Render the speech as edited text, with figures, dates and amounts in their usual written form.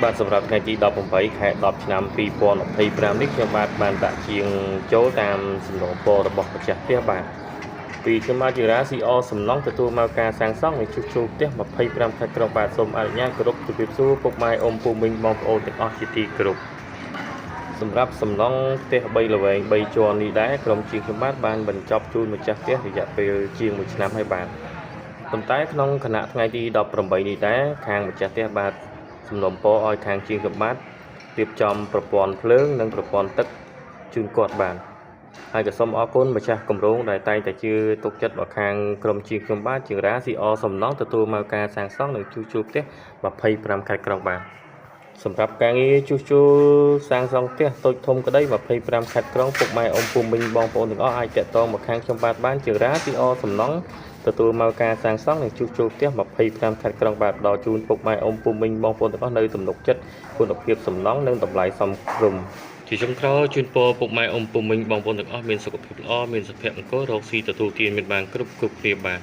បាទសម្រាប់ថ្ងៃទី18ខែ10ឆ្នាំ2025នេះខ្ញុំបានដាក់ជាងចូលតាមសំណូមពររបស់ម្ចាស់ផ្ទះបាទពីខ្ញុំមកជារាស៊ីអសំណងទទួលមកការសាងសង់នៃជួសជុលផ្ទះ25ខែក្រុងបាទសូមអនុញ្ញាតគោរពជម្រាបសួរពុកម៉ែអ៊ំពូមីងបងប្អូនទាំងអស់ជាទីគោរពសម្រាប់សំណង់ផ្ទះ3ល្វែង3ជាន់នេះដែរក្រុមជាងខ្ញុំបានបញ្ចប់ជូនម្ចាស់ផ្ទះរយៈពេលជាង1ឆ្នាំហើយបាទប៉ុន្តែក្នុងគណៈថ្ងៃទី18នេះដែរខាងម្ចាស់ផ្ទះបាទសំណូមពរឲ្យខាងជាងសម្បត្តិរៀបចំប្រព័ន្ធភ្លើងនិងប្រព័ន្ធទឹកជូនគាត់បានហើយក៏សូមអរគុណម្ចាស់គម្រោងដែលតែងតែជឿទុកចិត្តមកខាងក្រុមជាងខ្ញុំបាទជាងរាស៊ីអសំណងទទួលមកការសាងសង់និងជួសជុលផ្ទះ25ខែក្រុងបាទសម្រាប់ការងារជួសជុលសាងសង់ផ្ទះតូចធំក្តី25ខេត្តក្រុងពុកម៉ែអ៊ំពូមីងបងប្អូនទាំងអស់អាចតាក់ទងមកខាងខ្ញុំបានជាងរាស៊ីអសំណងទទួលមកការសាងសង់និងជួសជុលផ្ទះ25ខេត្តក្រុងបាទដល់ជូនពុកម៉ែអ៊ំពូមីងបងប្អូនទាំងអស់នៅទំនុកចិត្តគុណភាពសំណង់និងតម្លៃសមរម្យជាចុងក្រោយជូនពរពុកម៉ែអ៊ំពូមីងបងប្អូនទាំងអស់មានសុខភាពល្អមានសុភមង្គលរកស៊ីទទួលទានមានបានគ្រប់គ្នាបាទ